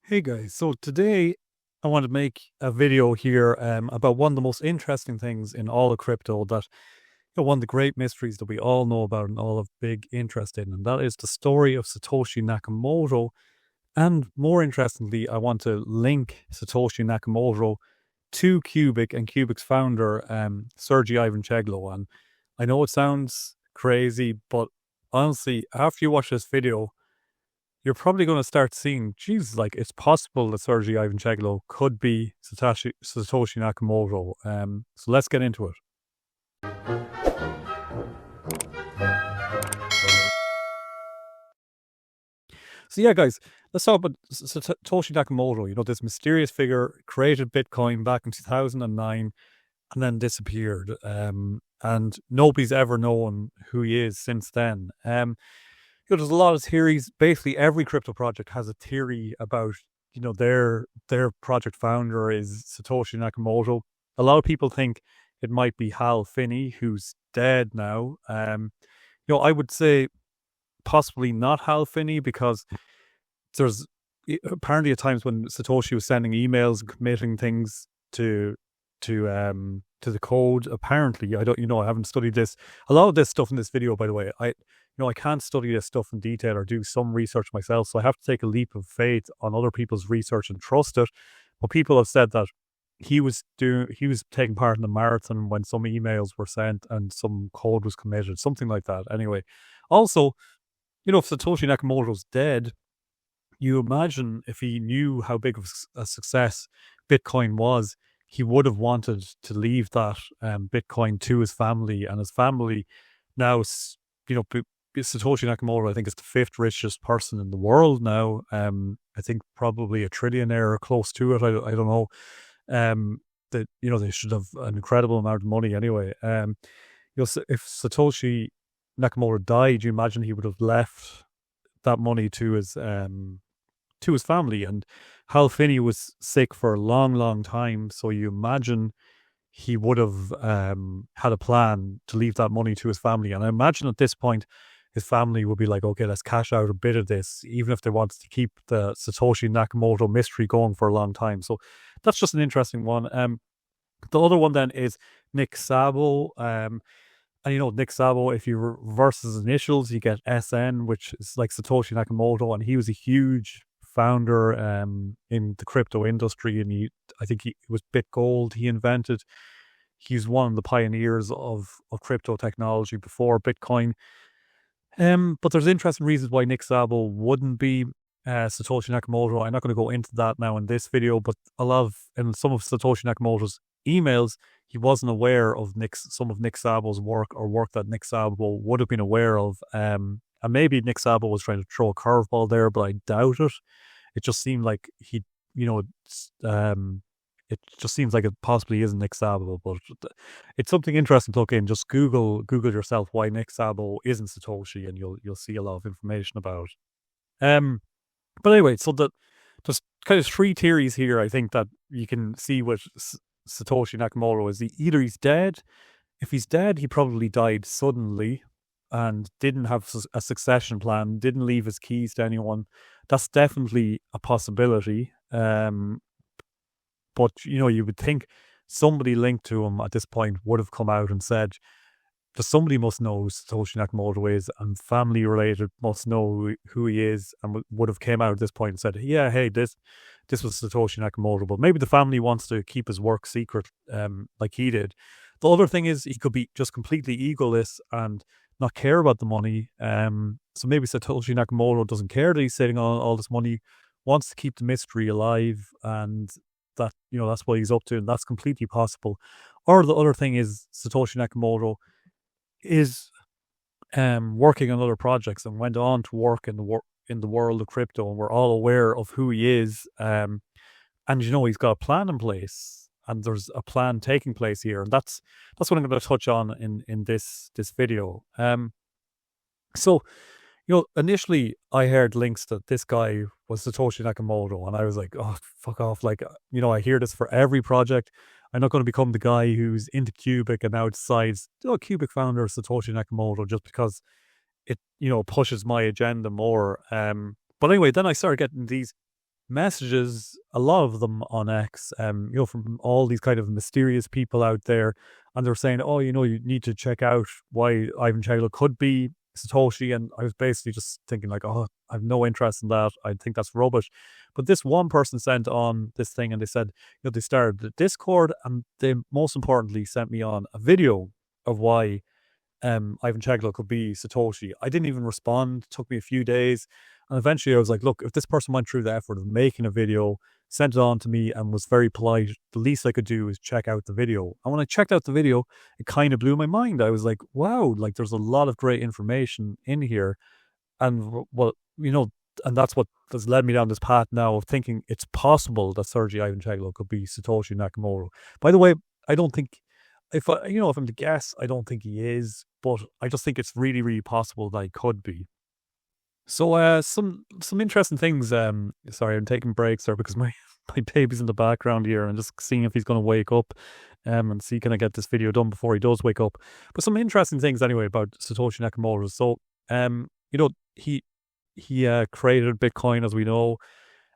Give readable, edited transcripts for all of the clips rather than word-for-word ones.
Hey guys, so today I want to make a video here about one of the most interesting things in all of crypto that one of the great mysteries that we all know about and all have big interest in, and that is the story of Satoshi Nakamoto. And more interestingly, I want to link Satoshi Nakamoto to Qubic and Qubic's founder, Sergey Ivancheglo. And I know it sounds crazy, but honestly, after you watch this video, you're probably going to start seeing, geez, like it's possible that Sergey Ivancheglo could be Satoshi Nakamoto. So let's get into it. So yeah, guys, let's talk about Satoshi Nakamoto. You know, this mysterious figure created Bitcoin back in 2009 and then disappeared. And nobody's ever known who he is since then. There's a lot of theories. Basically, every crypto project has a theory about, their project founder is Satoshi Nakamoto. A lot of people think it might be Hal Finney, who's dead now. I would say possibly not Hal Finney, because there's apparently at times when Satoshi was sending emails and committing things to the code. Apparently, I haven't studied this. A lot of this stuff in this video, by the way, I can't study this stuff in detail or do some research myself, so I have to take a leap of faith on other people's research and trust it. But people have said that he was taking part in the marathon when some emails were sent and some code was committed, something like that. Anyway, also, if Satoshi Nakamoto's dead, you imagine if he knew how big of a success Bitcoin was, he would have wanted to leave that Bitcoin to his family, and his family now, Satoshi Nakamoto, I think, is the fifth richest person in the world now. I think probably a trillionaire or close to it. I don't know. That they should have an incredible amount of money anyway. If Satoshi Nakamoto died, you imagine he would have left that money to his family. And Hal Finney was sick for a long, long time, so you imagine he would have had a plan to leave that money to his family. And I imagine at this point, his family would be like, okay, let's cash out a bit of this, even if they wanted to keep the Satoshi Nakamoto mystery going for a long time. So that's just an interesting one. The other one then is Nick Szabo. And Nick Szabo, if you reverse his initials, you get SN, which is like Satoshi Nakamoto, and he was a huge founder in the crypto industry, and I think it was BitGold he invented. He's one of the pioneers of crypto technology before Bitcoin. But there's interesting reasons why Nick Szabo wouldn't be Satoshi Nakamoto. I'm not going to go into that now in this video, but in some of Satoshi Nakamoto's emails, he wasn't aware of some of Nick Szabo's work, or work that Nick Szabo would have been aware of. And maybe Nick Szabo was trying to throw a curveball there, but I doubt it. It just seemed like it just seems like it possibly isn't Nick Szabo, but it's something interesting to look in. Just Google yourself why Nick Szabo isn't Satoshi, and you'll see a lot of information about it. But anyway, so there's kind of three theories here, I think, that you can see with Satoshi Nakamoto. Is either he's dead. If he's dead, he probably died suddenly and didn't have a succession plan, didn't leave his keys to anyone. That's definitely a possibility. But, you would think somebody linked to him at this point would have come out and said, somebody must know who Satoshi Nakamoto is, and family related must know who he is, and would have came out at this point and said, yeah, hey, this was Satoshi Nakamoto. But maybe the family wants to keep his work secret, like he did. The other thing is he could be just completely egoless and not care about the money. So maybe Satoshi Nakamoto doesn't care that he's sitting on all this money, wants to keep the mystery alive, and that, that's what he's up to, and that's completely possible. Or the other thing is Satoshi Nakamoto is working on other projects and went on to work in the world of crypto, and we're all aware of who he is. And he's got a plan in place, and there's a plan taking place here, and that's what I'm going to touch on in this video. So initially I heard links that this guy was Satoshi Nakamoto, and I was like, oh, fuck off. Like, I hear this for every project. I'm not going to become the guy who's into Qubic and now decides, Qubic founder Satoshi Nakamoto, just because it, pushes my agenda more. But anyway, then I started getting these messages, a lot of them on X, from all these kind of mysterious people out there, and they're saying, oh, you need to check out why Ivancheglo could be Satoshi, and I was basically just thinking like, oh, I have no interest in that. I think that's rubbish. But this one person sent on this thing, and they said, they started the Discord, and they most importantly sent me on a video of why Ivancheglo could be Satoshi. I didn't even respond. It took me a few days. And eventually I was like, look, if this person went through the effort of making a video, sent it on to me and was very polite, the least I could do is check out the video. And when I checked out the video, it kind of blew my mind. I was like, wow, like there's a lot of great information in here. And and that's what has led me down this path now of thinking it's possible that Sergey Ivancheglo could be Satoshi Nakamoto. By the way, I don't think, if I'm to guess, I don't think he is, but I just think it's really, really possible that he could be. So some interesting things. Sorry, I'm taking breaks there because my baby's in the background here, and just seeing if he's going to wake up, and see can I get this video done before he does wake up. But some interesting things anyway about Satoshi Nakamoto. So he created Bitcoin, as we know,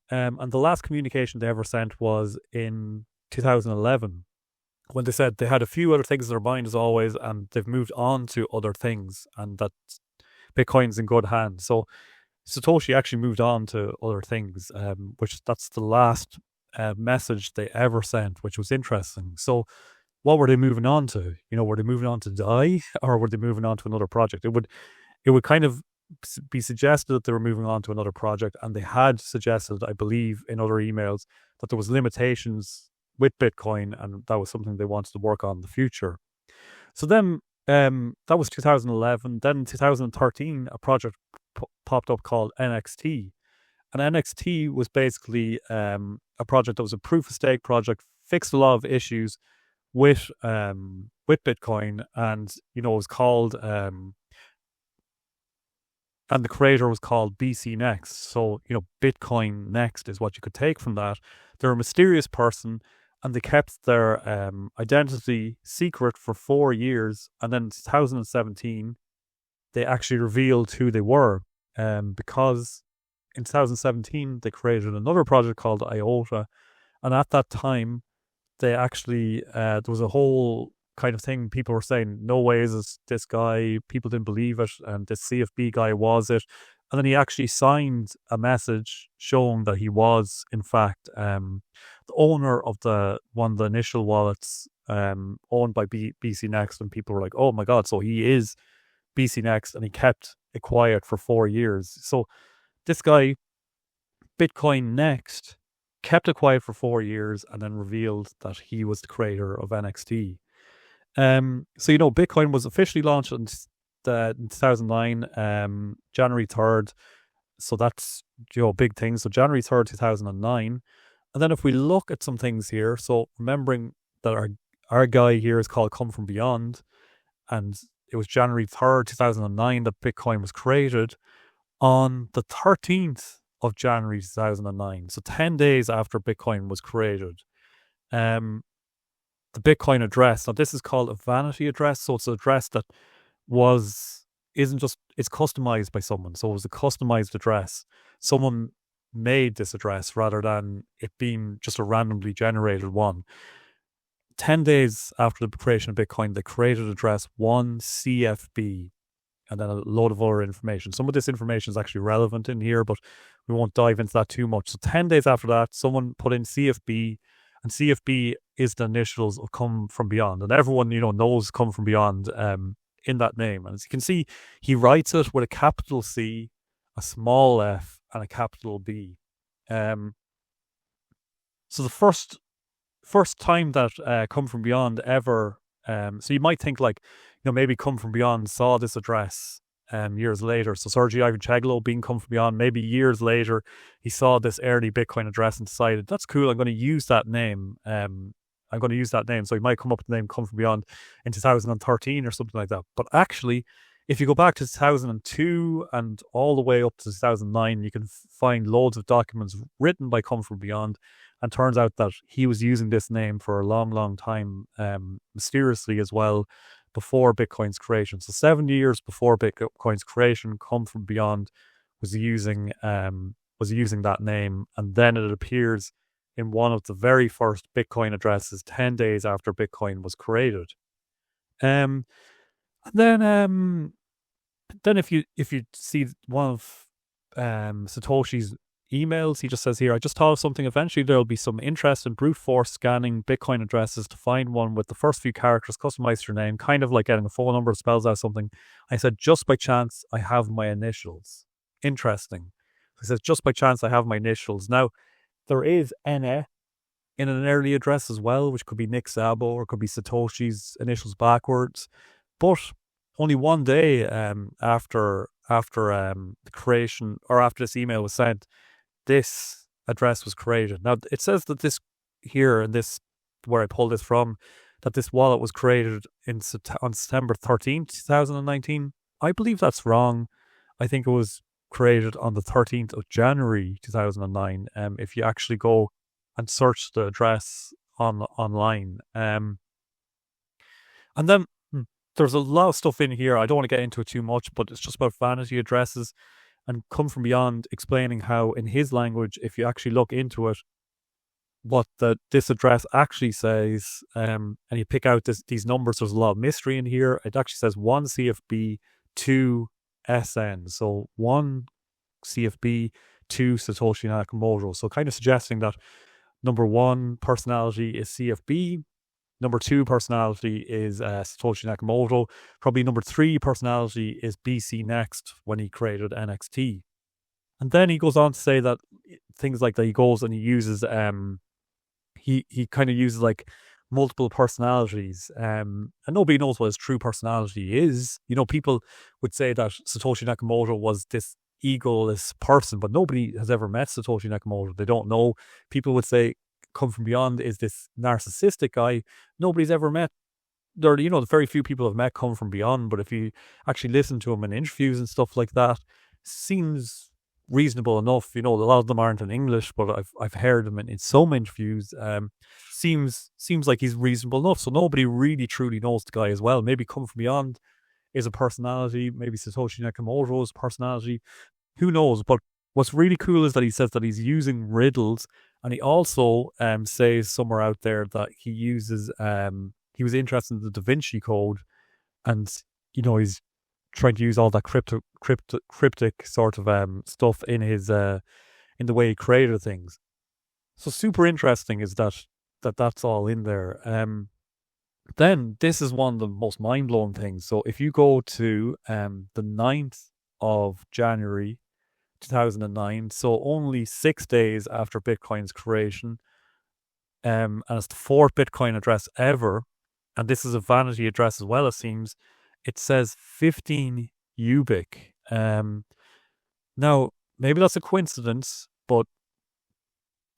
and the last communication they ever sent was in 2011. When they said they had a few other things in their mind as always, and they've moved on to other things, and that Bitcoin's in good hands. So Satoshi actually moved on to other things, which that's the last message they ever sent, which was interesting. So what were they moving on to? Were they moving on to die, or were they moving on to another project? It would kind of be suggested that they were moving on to another project, and they had suggested, I believe, in other emails that there was limitations with Bitcoin, and that was something they wanted to work on in the future. So then that was 2011. Then in 2013, a project popped up called NXT. And NXT was basically a project that was a proof of stake project, fixed a lot of issues with Bitcoin, and it was called and the creator was called BC Next. So Bitcoin Next is what you could take from that. They're a mysterious person, and they kept their identity secret for 4 years. And then in 2017, they actually revealed who they were. Because in 2017, they created another project called IOTA. And at that time, they actually, there was a whole kind of thing. People were saying, no way is this guy. People didn't believe it. And this CFB guy was it. And then he actually signed a message showing that he was, in fact, the owner of one of the initial wallets owned by BC Next. And people were like, oh my God, so he is BC Next, and he kept it quiet for 4 years. So this guy, Bitcoin Next, kept it quiet for 4 years and then revealed that he was the creator of NXT. So Bitcoin was officially launched in 2009, January 3rd. So that's, big things. So January 3rd, 2009. And then if we look at some things here, so remembering that our guy here is called Come From Beyond, and it was January 3rd, 2009 that Bitcoin was created. On the 13th of January 2009, so 10 days after Bitcoin was created, the Bitcoin address, now this is called a Vanity address, so it's an address that it's customized by someone. So it was a customized address. Someone made this address rather than it being just a randomly generated one. 10 days after the creation of Bitcoin, they created address 1 CFB, and then a load of other information. Some of this information is actually relevant in here, but we won't dive into that too much. So 10 days after that, someone put in CFB, and CFB is the initials of Come From Beyond. And everyone, knows Come From Beyond in that name. And as you can see, he writes it with a capital C, a small f, and a capital B. So the first time that Come From Beyond ever, so you might think like, maybe Come From Beyond saw this address years later. So Sergey Ivancheglo being Come From Beyond, maybe years later, he saw this early Bitcoin address and decided, that's cool, I'm going to use that name. So he might come up with the name Come From Beyond in 2013 or something like that. But actually, if you go back to 2002 and all the way up to 2009, you can find loads of documents written by Come From Beyond. And turns out that he was using this name for a long, long time, mysteriously as well, before Bitcoin's creation. So 7 years before Bitcoin's creation, Come From Beyond was using was using that name, and then it appears in one of the very first Bitcoin addresses 10 days after Bitcoin was created. Um, and then if you see one of Satoshi's emails, he just says here, I just thought of something. Eventually there'll be some interest in brute force scanning Bitcoin addresses to find one with the first few characters customized to your name, kind of like getting a phone number that spells out something. I said, just by chance, I have my initials. Interesting. He says, just by chance, I have my initials. Now, there is NA in an early address as well, which could be Nick Szabo or could be Satoshi's initials backwards. But only one day after the creation, or after this email was sent, this address was created. Now, it says that this here, and this, where I pulled this from, that this wallet was created on September 13th, 2019. I believe that's wrong. I think it was created on the 13th of January 2009. If you actually go and search the address online. And then there's a lot of stuff in here. I don't want to get into it too much, but it's just about vanity addresses, and Come From Beyond explaining how, in his language, if you actually look into it, what this address actually says, and you pick out these numbers, there's a lot of mystery in here. It actually says 1 CFB, 2 SN. So 1 CFB, 2 Satoshi Nakamoto. So kind of suggesting that number 1 personality is CFB, number 2 personality is Satoshi Nakamoto. Probably number 3 personality is BC Next when he created NXT. And then he goes on to say that things like that, he goes and he uses he kind of uses like multiple personalities, and nobody knows what his true personality is. You know, people would say that Satoshi Nakamoto was this egoless person, but nobody has ever met Satoshi Nakamoto. They don't know. People would say Come From Beyond is this narcissistic guy. Nobody's ever met. There, you know, very few people have met Come From Beyond, but if you actually listen to him in interviews and stuff like that, seems reasonable enough. You know, a lot of them aren't in English, but I've heard him in some interviews. Seems like he's reasonable enough. So nobody really truly knows the guy as well. Maybe Come From Beyond is a personality. Maybe Satoshi Nakamoto's personality. Who knows? But what's really cool is that he says that he's using riddles, and he also says somewhere out there that he uses he was interested in the Da Vinci Code, and you know, he's trying to use all that cryptic sort of stuff in his in the way he created things. So super interesting is that's all in there. Then this is one of the most mind-blowing things. So if you go to the 9th of January 2009, so only 6 days after Bitcoin's creation, and it's the 4th Bitcoin address ever, and this is a vanity address as well, it seems. It says 15 Qubic. Now, maybe that's a coincidence, but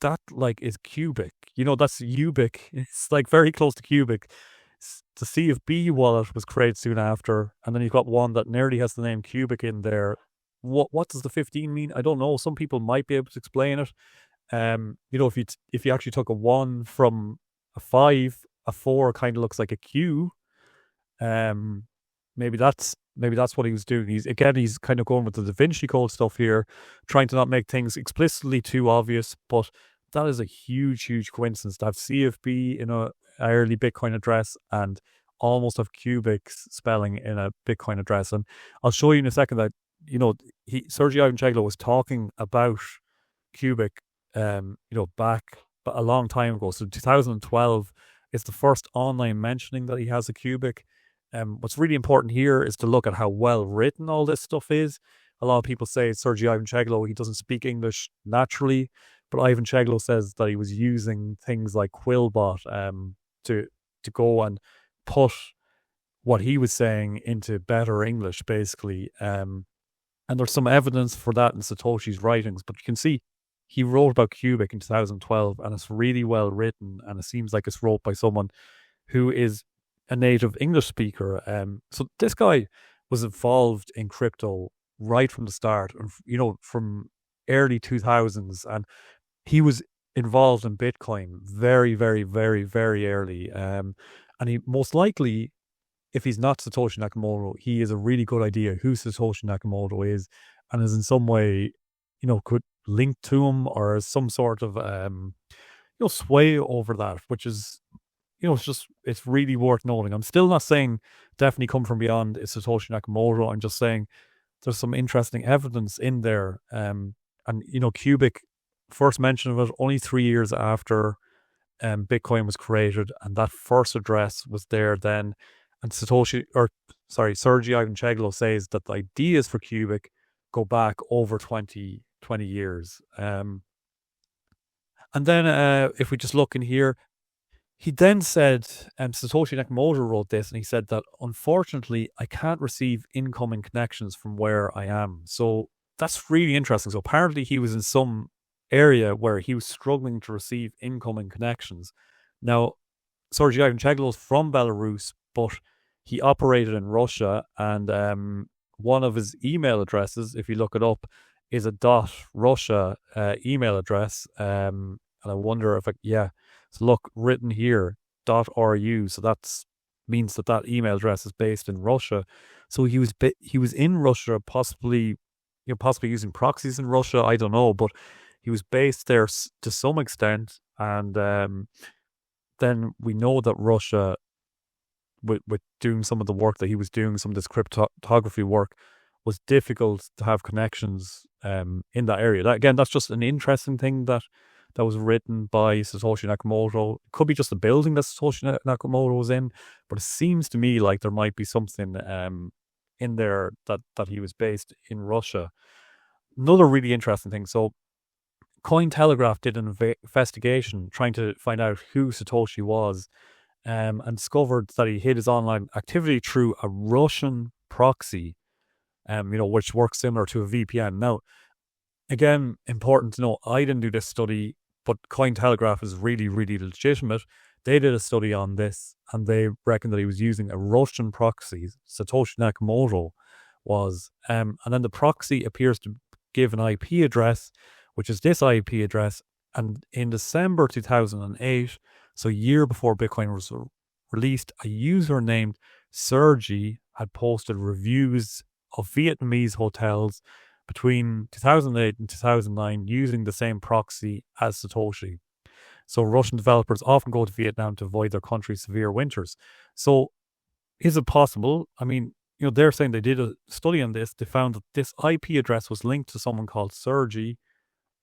that like is Qubic. You know, that's Qubic. It's like very close to Qubic. The CFB wallet was created soon after, and then you've got one that nearly has the name Qubic in there. What does the 15 mean? I don't know. Some people might be able to explain it. You know, if you actually took a 1 from a 5, a 4 kind of looks like a Q. Maybe that's what he was doing. He's kind of going with the Da Vinci Code stuff here, trying to not make things explicitly too obvious, but that is a huge coincidence to have CFB in a early Bitcoin address and almost have Qubic's spelling in a Bitcoin address. And I'll show you in a second that, you know, Sergey Ivancheglo was talking about Qubic, you know, back a long time ago. So 2012 is the first online mentioning that he has a Qubic. What's really important here is to look at how well written all this stuff is. A lot of people say Sergey Ivancheglo, he doesn't speak English naturally, but Ivancheglo says that he was using things like Quillbot to go and put what he was saying into better English, basically. And there's some evidence for that in Satoshi's writings, but you can see he wrote about Qubic in 2012, and it's really well written, and it seems like it's wrote by someone who is a native English speaker. So this guy was involved in crypto right from the start, you know, from early 2000s, and he was involved in Bitcoin very early. And he most likely, if he's not Satoshi Nakamoto, he is a really good idea who Satoshi Nakamoto is, and is in some way could link to him or some sort of sway over that, which is it's really worth noting. I'm still not saying definitely come from beyond is Satoshi Nakamoto. I'm just saying there's some interesting evidence in there. And Qubic first mention of it only 3 years after Bitcoin was created, and that first address was there then. And Sergey Ivancheglo says that the ideas for Qubic go back over 20 years. And then if we just look in here, he then said, Satoshi Nakamoto wrote this, and he said that, unfortunately, I can't receive incoming connections from where I am. So that's really interesting. So apparently he was in some area where he was struggling to receive incoming connections. Now, Sergey Ivancheglo is from Belarus, but he operated in Russia, and one of his email addresses, if you look it up, is a .Russia email address. And I wonder if so look, written here, .ru. So that means that email address is based in Russia. So he was in Russia, possibly using proxies in Russia. I don't know, but he was based there to some extent. And then we know that Russia, with doing some of the work that he was doing, some of this cryptography work, was difficult to have connections in that area. That's just an interesting thing that was written by Satoshi Nakamoto. It could be just a building that Satoshi Nakamoto was in, but it seems to me like there might be something in there that he was based in Russia. Another really interesting thing. So Cointelegraph did an investigation trying to find out who Satoshi was, and discovered that he hid his online activity through a Russian proxy, which works similar to a VPN. Now, again, important to know, I didn't do this study, but Cointelegraph is really, really legitimate. They did a study on this, and they reckon that he was using a Russian proxy. Satoshi Nakamoto was. And then the proxy appears to give an IP address, which is this IP address. And in December 2008, so a year before Bitcoin was released, a user named Sergey had posted reviews of Vietnamese hotels between 2008 and 2009 using the same proxy as Satoshi. So Russian developers often go to Vietnam to avoid their country's severe winters. So is it possible? I mean, they're saying they did a study on this. They found that this IP address was linked to someone called Sergey,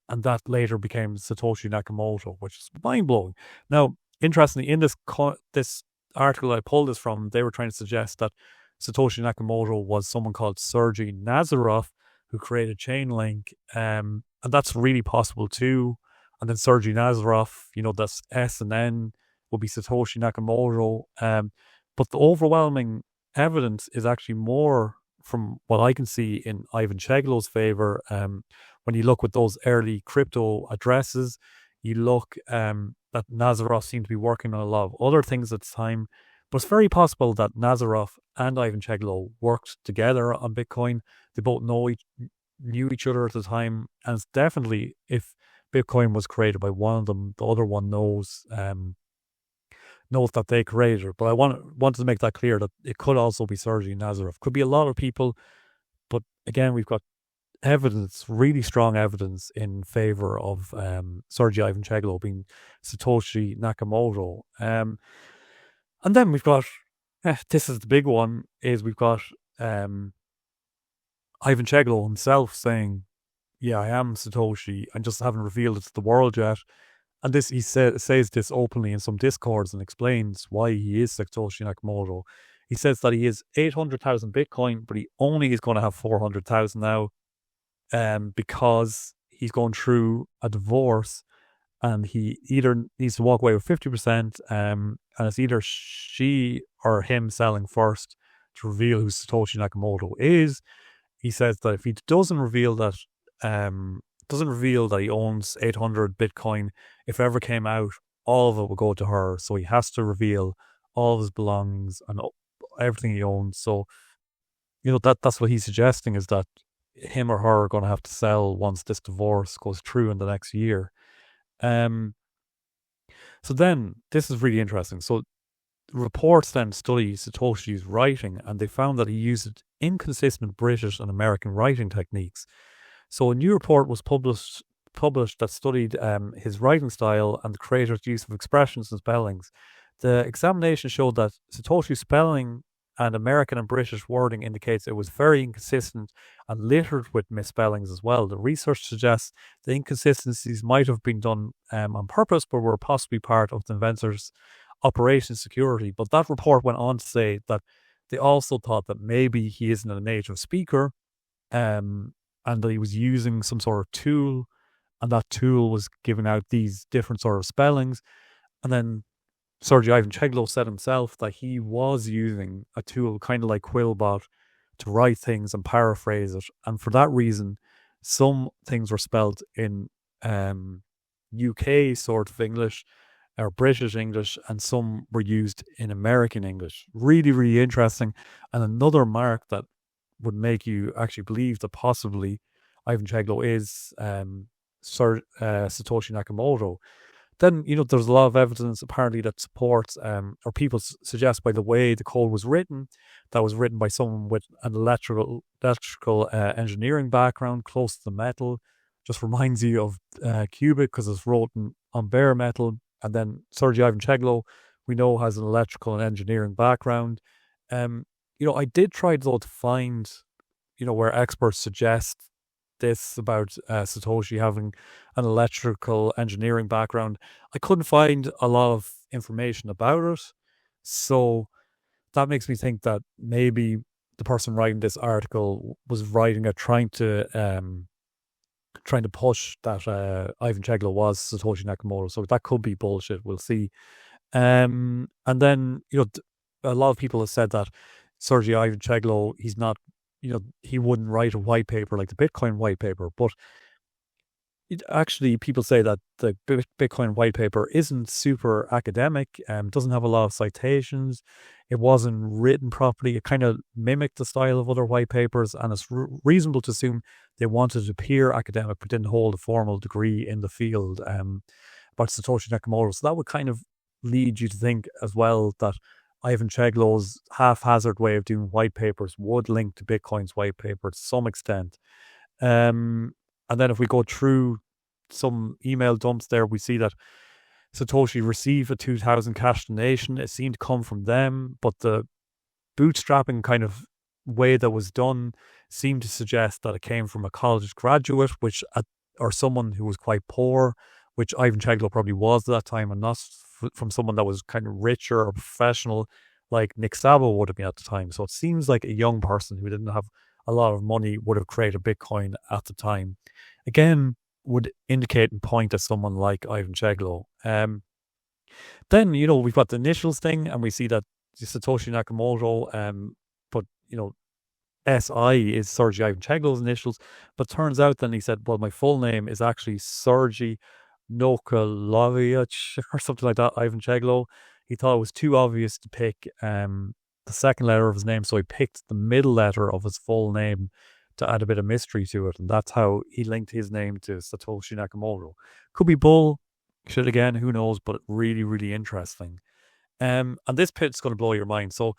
and that later became Satoshi Nakamoto, which is mind-blowing. Now, interestingly, in this article I pulled this from, they were trying to suggest that Satoshi Nakamoto was someone called Sergey Nazarov, who created Chainlink, and that's really possible too. And then Sergey Nazarov, that's S and N, will be Satoshi Nakamoto. But the overwhelming evidence is actually more, from what I can see, in Ivancheglo's favor. When you look with those early crypto addresses, you look that Nazarov seemed to be working on a lot of other things at the time. But it's very possible that Nazarov and Ivancheglo worked together on Bitcoin. They both knew each other at the time, and it's definitely, if Bitcoin was created by one of them, the other one knows that they created it. But I wanted to make that clear, that it could also be Sergey Nazarov. Could be a lot of people, but again, we've got evidence, really strong evidence, in favor of Sergey Ivancheglo being Satoshi Nakamoto. And then we've got, this is the big one, is we've got Ivancheglo himself saying, yeah, I am Satoshi, I just haven't revealed it to the world yet. And this, he says this openly in some discords and explains why he is Satoshi Nakamoto. He says that he is 800,000 Bitcoin, but he only is going to have 400,000 now, because he's going through a divorce, and he either needs to walk away with 50%, and it's either she or him selling first to reveal who Satoshi Nakamoto is. He says that if he doesn't reveal that he owns 800 Bitcoin, if it ever came out, all of it will go to her. So he has to reveal all of his belongings and everything he owns. So, that's what he's suggesting, is that him or her are going to have to sell once this divorce goes through in the next year. So then, this is really interesting. So reports then study Satoshi's writing, and they found that he used inconsistent British and American writing techniques. So a new report was published that studied his writing style and the creator's use of expressions and spellings. The examination showed that Satoshi's spelling and American and British wording indicates it was very inconsistent and littered with misspellings as well. The research suggests the inconsistencies might have been done on purpose, but were possibly part of the inventor's operation security. But that report went on to say that they also thought that maybe he isn't a native speaker, and that he was using some sort of tool, and that tool was giving out these different sort of spellings. And then Sergey Ivancheglo said himself that he was using a tool kind of like Quillbot to write things and paraphrase it. And for that reason, some things were spelled in UK sort of English or British English, and some were used in American English. Really, really interesting. And another mark that would make you actually believe that possibly Ivancheglo is Satoshi Nakamoto. Then, there's a lot of evidence apparently that supports, or people suggest by the way the code was written, that was written by someone with an electrical engineering background close to the metal. Just reminds you of Qubic because it's written on bare metal. And then Sergey Ivancheglo, we know, has an electrical and engineering background. I did try though to find, where experts suggest this about Satoshi having an electrical engineering background. I couldn't find a lot of information about it. So that makes me think that maybe the person writing this article was writing it trying to push that Ivancheglo was Satoshi Nakamoto. So that could be bullshit. We'll see. And then, a lot of people have said that Sergey Ivancheglo, he's not, he wouldn't write a white paper like the Bitcoin white paper, but actually people say that the Bitcoin white paper isn't super academic, doesn't have a lot of citations, it wasn't written properly, it kind of mimicked the style of other white papers, and it's reasonable to assume they wanted to appear academic but didn't hold a formal degree in the field about Satoshi Nakamoto. So that would kind of lead you to think as well that Ivancheglo's haphazard way of doing white papers would link to Bitcoin's white paper to some extent. And then if we go through some email dumps there, we see that Satoshi received a 2,000 cash donation. It seemed to come from them, but the bootstrapping kind of way that was done seemed to suggest that it came from a college graduate, or someone who was quite poor, which Ivancheglo probably was at that time, and not from someone that was kind of richer or professional like Nick Szabo would have been at the time. So it seems like a young person who didn't have a lot of money would have created Bitcoin at the time. Again, would indicate and point at someone like Ivancheglo. Then, we've got the initials thing, and we see that Satoshi Nakamoto, but, SI is Sergey Ivancheglo's initials, but turns out then he said, well, my full name is actually Sergey Nakamoto or something like that, Ivancheglo. He thought it was too obvious to pick the second letter of his name, so he picked the middle letter of his full name to add a bit of mystery to it, and that's how he linked his name to Satoshi Nakamoto. Could be bullshit again, who knows, but really, really interesting. And this pit's going to blow your mind. So,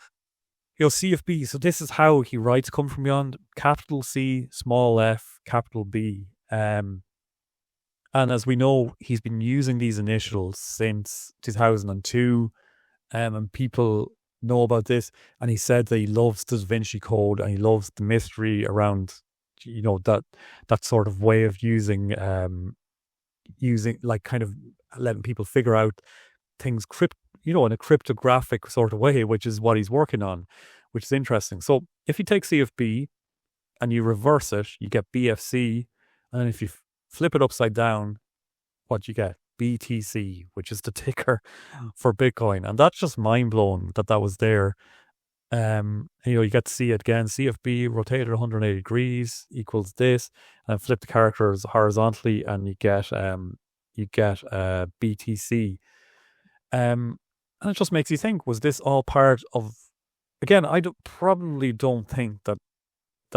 CFB, so this is how he writes Come From Beyond, capital C, small f, capital B. And as we know, he's been using these initials since 2002, and people know about this. And he said that he loves the Da Vinci Code, and he loves the mystery around, that sort of way of using like kind of letting people figure out things in a cryptographic sort of way, which is what he's working on, which is interesting. So if you take CFB and you reverse it, you get BFC, and if you flip it upside down, what you get? BTC, which is the ticker for Bitcoin. And that's just mind-blowing that was there. You get to see it again. CFB rotated 180 degrees equals this, and flip the characters horizontally, and you get BTC. And it just makes you think, was this all part of... Again, I probably don't think that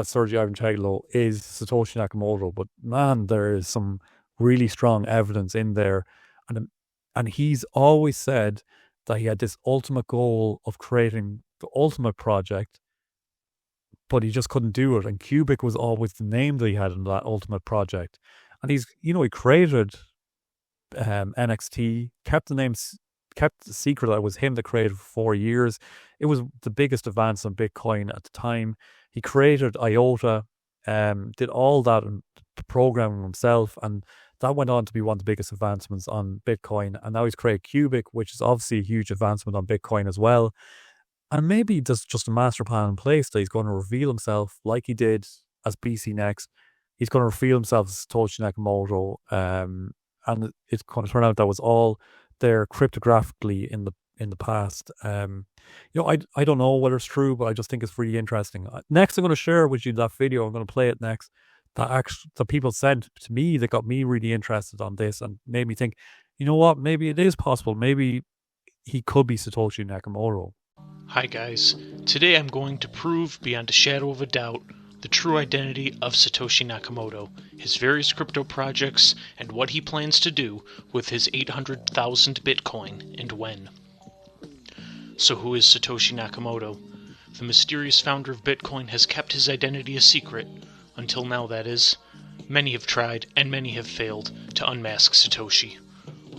Sergey Ivancheglo is Satoshi Nakamoto, but man, there is some really strong evidence in there, and he's always said that he had this ultimate goal of creating the ultimate project, but he just couldn't do it. And Qubic was always the name that he had in that ultimate project. And he's, he created NXT, kept the secret that it was him that created for 4 years. It was the biggest advance on Bitcoin at the time. He created IOTA, did all that and programming himself, and that went on to be one of the biggest advancements on Bitcoin. And now he's created Qubic, which is obviously a huge advancement on Bitcoin as well. And maybe there's just a master plan in place that he's going to reveal himself like he did as BC Next. He's going to reveal himself as Satoshi Nakamoto, and it's going to turn out that was all there cryptographically in the past. I don't know whether it's true, but I just think it's really interesting. Next, I'm going to share with you that video. I'm going to play it next. That people sent to me that got me really interested on this and made me think, you know what, maybe it is possible. Maybe he could be Satoshi Nakamoto. Hi guys, today I'm going to prove beyond a shadow of a doubt the true identity of Satoshi Nakamoto, his various crypto projects, and what he plans to do with his 800,000 Bitcoin and when. So who is Satoshi Nakamoto? The mysterious founder of Bitcoin has kept his identity a secret, until now that is. Many have tried, and many have failed, to unmask Satoshi.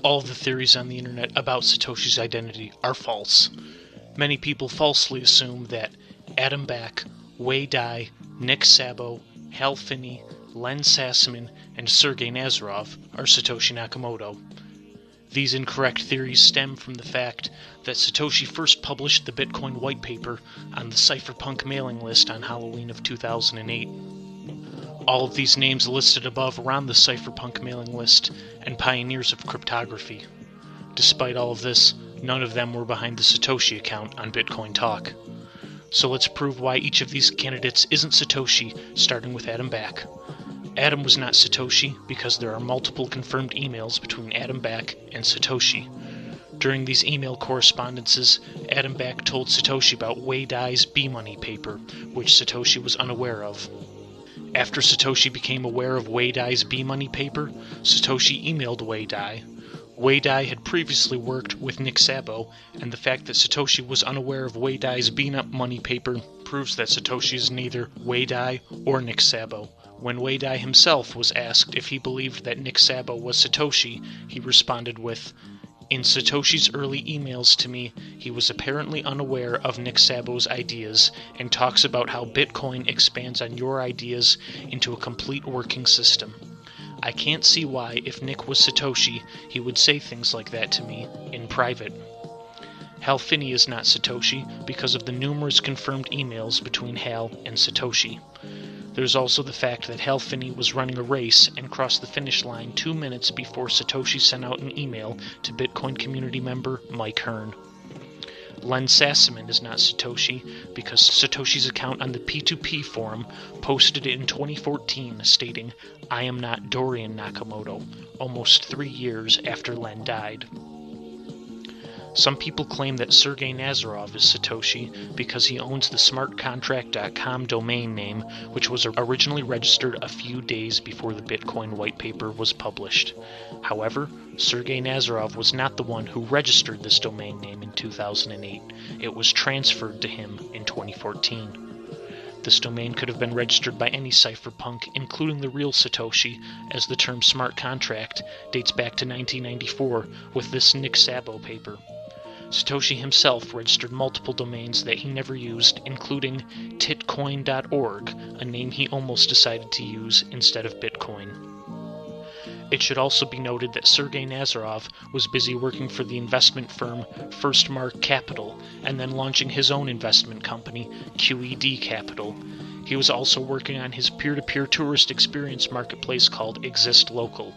All of the theories on the internet about Satoshi's identity are false. Many people falsely assume that Adam Back, Wei Dai, Nick Szabo, Hal Finney, Len Sassaman, and Sergey Nazarov are Satoshi Nakamoto. These incorrect theories stem from the fact that Satoshi first published the Bitcoin Whitepaper on the cypherpunk mailing list on Halloween of 2008. All of these names listed above were on the cypherpunk mailing list and pioneers of cryptography. Despite all of this, none of them were behind the Satoshi account on Bitcoin Talk. So let's prove why each of these candidates isn't Satoshi, starting with Adam Back. Adam was not Satoshi because there are multiple confirmed emails between Adam Back and Satoshi. During these email correspondences, Adam Back told Satoshi about Wei Dai's B-Money paper, which Satoshi was unaware of. After Satoshi became aware of Wei Dai's B-Money paper, Satoshi emailed Wei Dai. Wei Dai had previously worked with Nick Szabo, and the fact that Satoshi was unaware of Wei Dai's B-Money paper proves that Satoshi is neither Wei Dai or Nick Szabo. When Wei Dai himself was asked if he believed that Nick Szabo was Satoshi, he responded with, "In Satoshi's early emails to me, he was apparently unaware of Nick Szabo's ideas and talks about how Bitcoin expands on your ideas into a complete working system. I can't see why, if Nick was Satoshi, he would say things like that to me, in private." Hal Finney is not Satoshi because of the numerous confirmed emails between Hal and Satoshi. There's also the fact that Hal Finney was running a race and crossed the finish line 2 minutes before Satoshi sent out an email to Bitcoin community member Mike Hearn. Len Sassaman is not Satoshi because Satoshi's account on the P2P forum posted it in 2014 stating, "I am not Dorian Nakamoto," almost 3 years after Len died. Some people claim that Sergey Nazarov is Satoshi because he owns the smartcontract.com domain name, which was originally registered a few days before the Bitcoin whitepaper was published. However, Sergey Nazarov was not the one who registered this domain name in 2008. It was transferred to him in 2014. This domain could have been registered by any cypherpunk, including the real Satoshi, as the term smart contract dates back to 1994 with this Nick Szabo paper. Satoshi himself registered multiple domains that he never used, including titcoin.org, a name he almost decided to use instead of Bitcoin. It should also be noted that Sergey Nazarov was busy working for the investment firm First Mark Capital and then launching his own investment company, QED Capital. He was also working on his peer-to-peer tourist experience marketplace called Exist Local.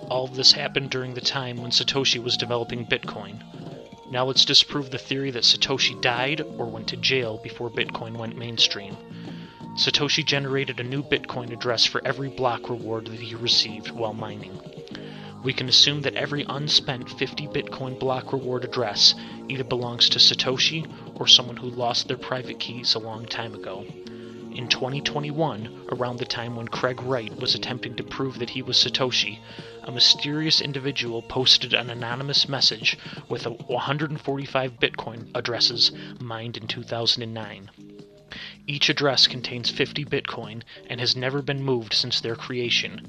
All of this happened during the time when Satoshi was developing Bitcoin. Now let's disprove the theory that Satoshi died or went to jail before Bitcoin went mainstream. Satoshi generated a new Bitcoin address for every block reward that he received while mining. We can assume that every unspent 50 Bitcoin block reward address either belongs to Satoshi or someone who lost their private keys a long time ago. In 2021, around the time when Craig Wright was attempting to prove that he was Satoshi, a mysterious individual posted an anonymous message with 145 Bitcoin addresses mined in 2009. Each address contains 50 Bitcoin and has never been moved since their creation.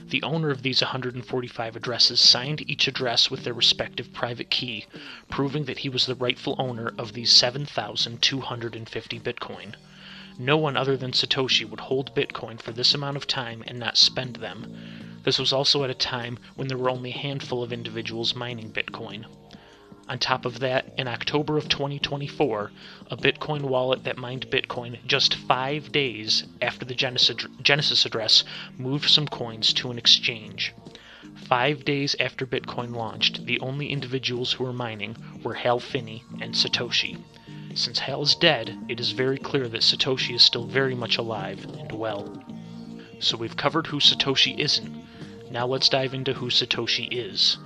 The owner of these 145 addresses signed each address with their respective private key, proving that he was the rightful owner of these 7,250 Bitcoin. No one other than Satoshi would hold Bitcoin for this amount of time and not spend them. This was also at a time when there were only a handful of individuals mining Bitcoin. On top of that, in October of 2024, a Bitcoin wallet that mined Bitcoin just 5 days after the Genesis address moved some coins to an exchange. 5 days after Bitcoin launched, the only individuals who were mining were Hal Finney and Satoshi. Since Hal is dead, it is very clear that Satoshi is still very much alive and well. So we've covered who Satoshi isn't. Now let's dive into who Satoshi is.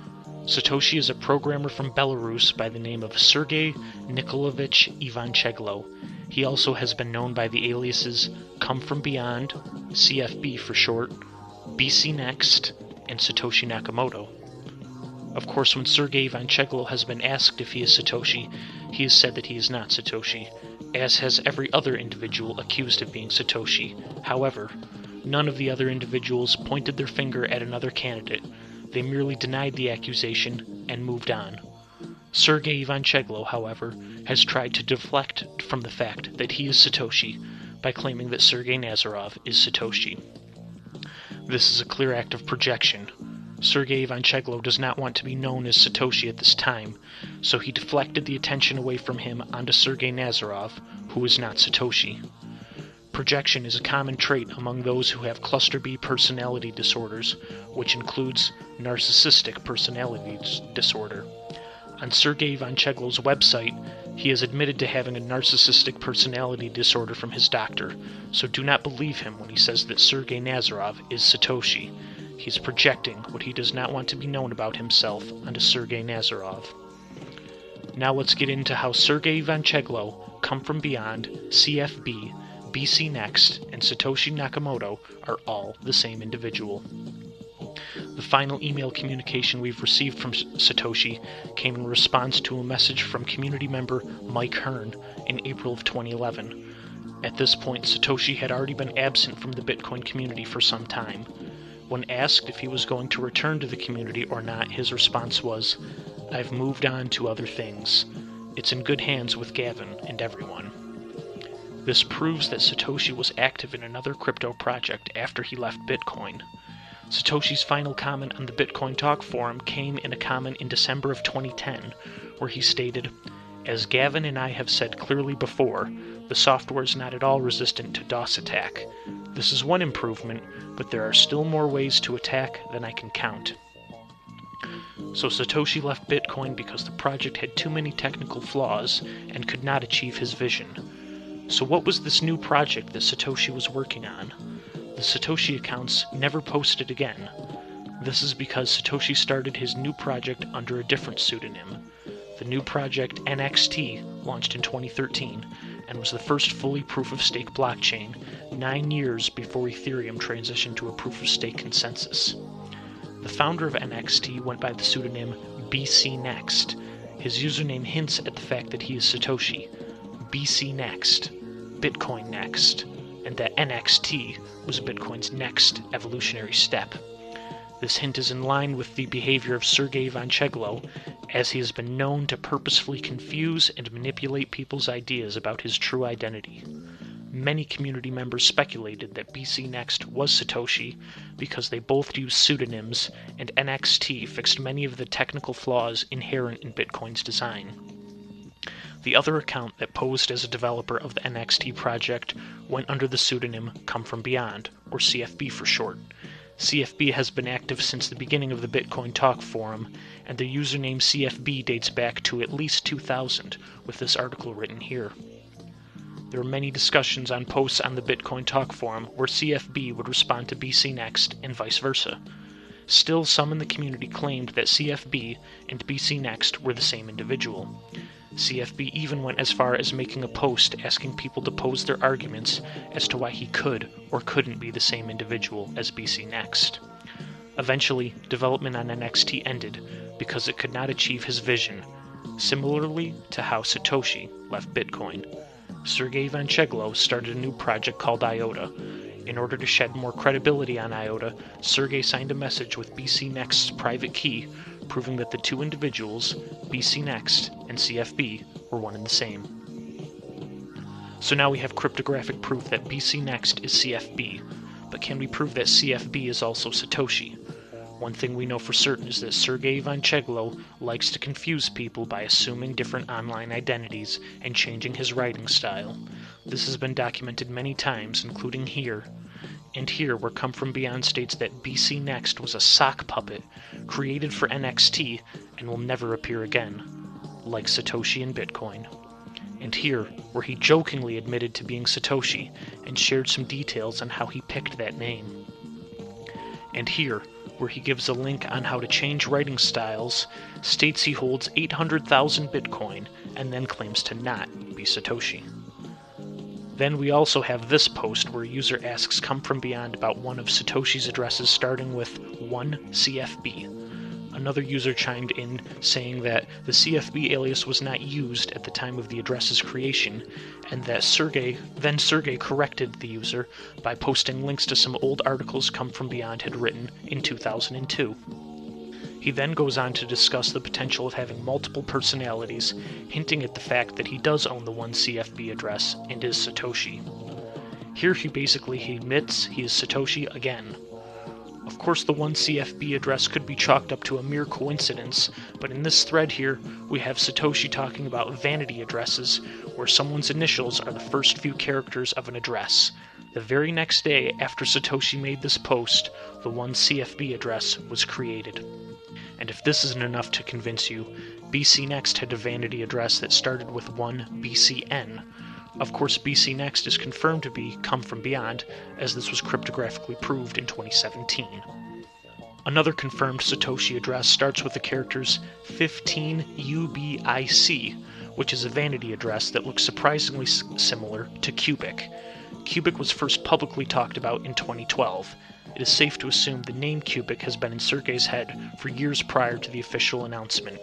Satoshi is a programmer from Belarus by the name of Sergey Nikolaevich Ivancheglo. He also has been known by the aliases Come From Beyond, CFB for short, BC Next, and Satoshi Nakamoto. Of course, when Sergey Ivancheglo has been asked if he is Satoshi, he has said that he is not Satoshi, as has every other individual accused of being Satoshi. However, none of the other individuals pointed their finger at another candidate. They merely denied the accusation and moved on. Sergey Ivancheglo, however, has tried to deflect from the fact that he is Satoshi by claiming that Sergey Nazarov is Satoshi. This is a clear act of projection. Sergey Ivancheglo does not want to be known as Satoshi at this time, so he deflected the attention away from him onto Sergey Nazarov, who is not Satoshi. Projection is a common trait among those who have cluster B personality disorders, which includes narcissistic personality disorder. On Sergey Ivancheglo's website, he has admitted to having a narcissistic personality disorder from his doctor, so do not believe him when he says that Sergey Nazarov is Satoshi. He is projecting what he does not want to be known about himself onto Sergey Nazarov. Now let's get into how Sergey Ivancheglo, Come From Beyond, CFB, BC Next, and Satoshi Nakamoto are all the same individual. The final email communication we've received from Satoshi came in response to a message from community member Mike Hearn in April of 2011. At this point, Satoshi had already been absent from the Bitcoin community for some time. When asked if he was going to return to the community or not, his response was, "I've moved on to other things. It's in good hands with Gavin and everyone." This proves that Satoshi was active in another crypto project after he left Bitcoin. Satoshi's final comment on the Bitcoin Talk forum came in a comment in December of 2010, where he stated, "As Gavin and I have said clearly before, the software is not at all resistant to DOS attack. This is one improvement, but there are still more ways to attack than I can count." So Satoshi left Bitcoin because the project had too many technical flaws and could not achieve his vision. So what was this new project that Satoshi was working on? The Satoshi accounts never posted again. This is because Satoshi started his new project under a different pseudonym. The new project NXT launched in 2013 and was the first fully proof-of-stake blockchain 9 years before Ethereum transitioned to a proof-of-stake consensus. The founder of NXT went by the pseudonym BC Next. His username hints at the fact that he is Satoshi. BC Next, Bitcoin Next, and that NXT was Bitcoin's next evolutionary step. This hint is in line with the behavior of Sergey Ivancheglo, as he has been known to purposefully confuse and manipulate people's ideas about his true identity. Many community members speculated that BC Next was Satoshi because they both used pseudonyms, and NXT fixed many of the technical flaws inherent in Bitcoin's design. The other account that posed as a developer of the NXT project went under the pseudonym Come From Beyond, or CFB for short. CFB has been active since the beginning of the Bitcoin Talk forum, and the username CFB dates back to at least 2000, with this article written here. There are many discussions on posts on the Bitcoin Talk forum where CFB would respond to BC Next and vice versa. Still, some in the community claimed that CFB and BC Next were the same individual. CFB even went as far as making a post asking people to pose their arguments as to why he could or couldn't be the same individual as BC Next. Eventually, development on NXT ended because it could not achieve his vision, similarly to how Satoshi left Bitcoin. Sergey Ivancheglo started a new project called IOTA. In order to shed more credibility on IOTA, Sergey signed a message with BC Next's private key, proving that the two individuals, BC Next and CFB, were one and the same. So now we have cryptographic proof that BC Next is CFB, but can we prove that CFB is also Satoshi? One thing we know for certain is that Sergey Ivancheglo likes to confuse people by assuming different online identities and changing his writing style. This has been documented many times, including here. And here, where Come From Beyond states that BC Next was a sock puppet created for NXT and will never appear again, like Satoshi and Bitcoin. And here, where he jokingly admitted to being Satoshi and shared some details on how he picked that name. And here, where he gives a link on how to change writing styles, states he holds 800,000 Bitcoin, and then claims to not be Satoshi. Then we also have this post where a user asks Come From Beyond about one of Satoshi's addresses starting with 1CFB. Another user chimed in saying that the CFB alias was not used at the time of the address's creation, and that Sergey corrected the user by posting links to some old articles Come From Beyond had written in 2002. He then goes on to discuss the potential of having multiple personalities, hinting at the fact that he does own the 1CFB address and is Satoshi. Here he admits he is Satoshi again. Of course, the 1CFB address could be chalked up to a mere coincidence, but in this thread here, we have Satoshi talking about vanity addresses, where someone's initials are the first few characters of an address. The very next day after Satoshi made this post, the 1CFB address was created. And if this isn't enough to convince you, BC Next had a vanity address that started with 1BCN. Of course, BC Next is confirmed to be Come From Beyond, as this was cryptographically proved in 2017. Another confirmed Satoshi address starts with the characters 15UBIC, which is a vanity address that looks surprisingly similar to Qubic. Qubic was first publicly talked about in 2012. It is safe to assume the name Qubic has been in Sergey's head for years prior to the official announcement.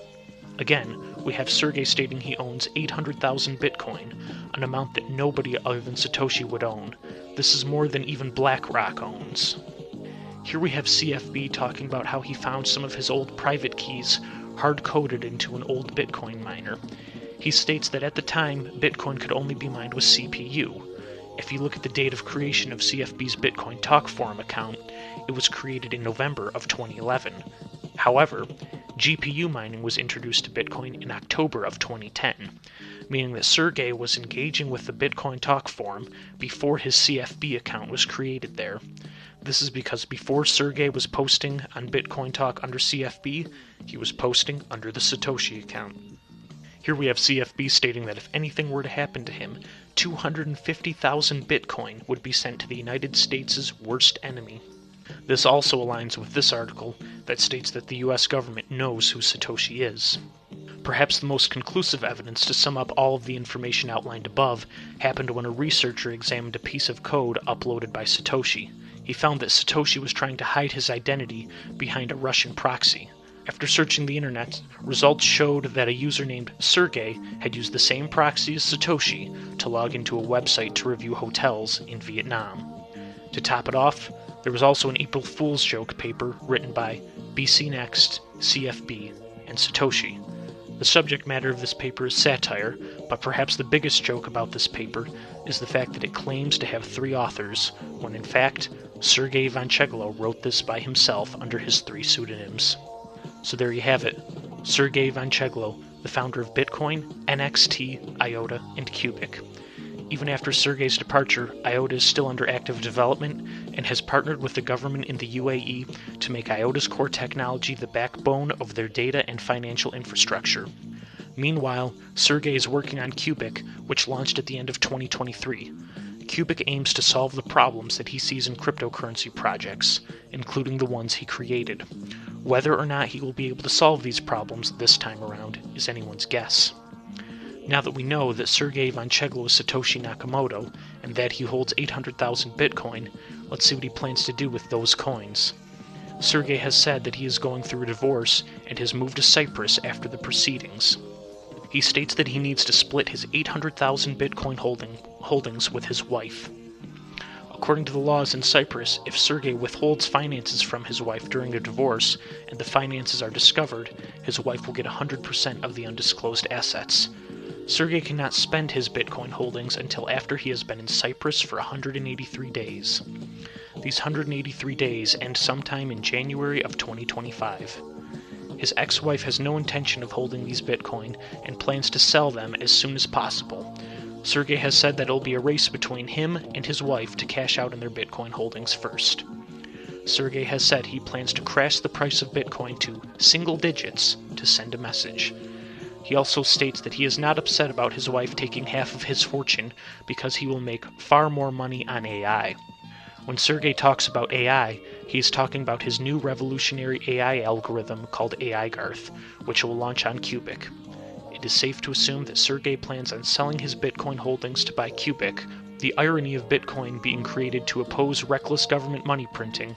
Again, we have Sergey stating he owns 800,000 Bitcoin, an amount that nobody other than Satoshi would own. This is more than even BlackRock owns. Here we have CFB talking about how he found some of his old private keys hard-coded into an old Bitcoin miner. He states that at the time, Bitcoin could only be mined with CPU. If you look at the date of creation of CFB's Bitcoin Talk forum account, it was created in November of 2011. However, GPU mining was introduced to Bitcoin in October of 2010, meaning that Sergey was engaging with the Bitcoin Talk forum before his CFB account was created there. This is because before Sergey was posting on Bitcoin Talk under CFB, he was posting under the Satoshi account. Here we have CFB stating that if anything were to happen to him, 250,000 Bitcoin would be sent to the United States' worst enemy. This also aligns with this article that states that the US government knows who Satoshi is. Perhaps the most conclusive evidence to sum up all of the information outlined above happened when a researcher examined a piece of code uploaded by Satoshi. He found that Satoshi was trying to hide his identity behind a Russian proxy. After searching the internet, results showed that a user named Sergey had used the same proxy as Satoshi to log into a website to review hotels in Vietnam. To top it off, there was also an April Fool's joke paper written by BC Next, CFB, and Satoshi. The subject matter of this paper is satire, but perhaps the biggest joke about this paper is the fact that it claims to have 3 authors, when in fact, Sergey Ivancheglo wrote this by himself under his 3 pseudonyms. So there you have it, Sergey Ivancheglo, the founder of Bitcoin, NXT, IOTA, and Qubic. Even after Sergey's departure, IOTA is still under active development and has partnered with the government in the UAE to make IOTA's core technology the backbone of their data and financial infrastructure. Meanwhile, Sergey is working on Qubic, which launched at the end of 2023. Qubic aims to solve the problems that he sees in cryptocurrency projects, including the ones he created. Whether or not he will be able to solve these problems this time around is anyone's guess. Now that we know that Sergey Ivancheglo is Satoshi Nakamoto, and that he holds 800,000 Bitcoin, let's see what he plans to do with those coins. Sergey has said that he is going through a divorce and has moved to Cyprus after the proceedings. He states that he needs to split his 800,000 Bitcoin holdings with his wife. According to the laws in Cyprus, if Sergey withholds finances from his wife during a divorce and the finances are discovered, his wife will get 100% of the undisclosed assets. Sergey cannot spend his Bitcoin holdings until after he has been in Cyprus for 183 days. These 183 days end sometime in January of 2025. His ex-wife has no intention of holding these Bitcoin and plans to sell them as soon as possible. Sergey has said that it'll be a race between him and his wife to cash out on their Bitcoin holdings first. Sergey has said he plans to crash the price of Bitcoin to single digits to send a message. He also states that he is not upset about his wife taking half of his fortune because he will make far more money on AI. When Sergey talks about AI, he is talking about his new revolutionary AI algorithm called AI Garth, which will launch on Qubic. It is safe to assume that Sergey plans on selling his Bitcoin holdings to buy Qubic, the irony of Bitcoin being created to oppose reckless government money printing,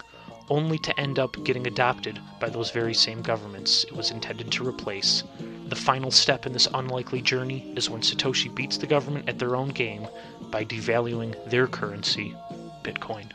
only to end up getting adopted by those very same governments it was intended to replace. The final step in this unlikely journey is when Satoshi beats the government at their own game by devaluing their currency, Bitcoin.